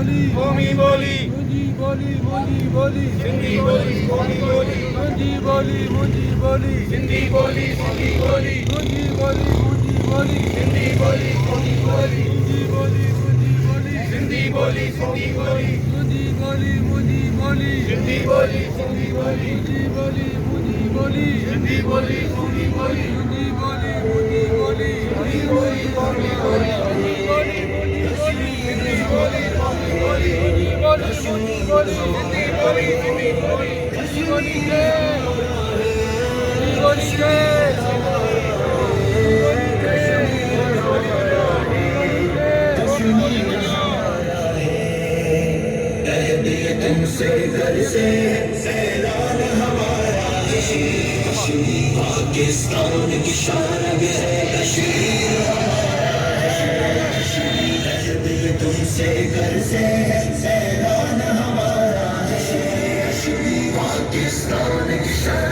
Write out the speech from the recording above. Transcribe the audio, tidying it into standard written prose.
कौमी बोली मुंजी बोली मुंजी बोली सिंधी बोली कौमी बोली मुंजी बोली मुंजी बोली सिंधी बोली सिंधी बोली मुंजी बोली मुंजी बोली सिंधी बोली कौमी बोली मुंजी बोली मुंजी बोली सिंधी बोली सिंधी बोली मुंजी बोली मुंजी बोली सिंधी बोली सिंधी बोली मुंजी बोली मुंजी बोली सिंधी बोली कौमी बोली मुंजी बोली मुंजी बोली सिंधी बोली कौमी बोली मुंजी बोली मुंजी बोली सिंधी बोली कौमी बोली मुंजी बोली मुंजी बोली सिंधी बोली सिंधी बोली मुंजी बोली के मुंजी बोली के तुमसे घर से सैलान हमारा कश्मीर पाकिस्तान की शान है कश्मीर तुमसे घर से सैलान हमारा कश्मीर पाकिस्तान की शान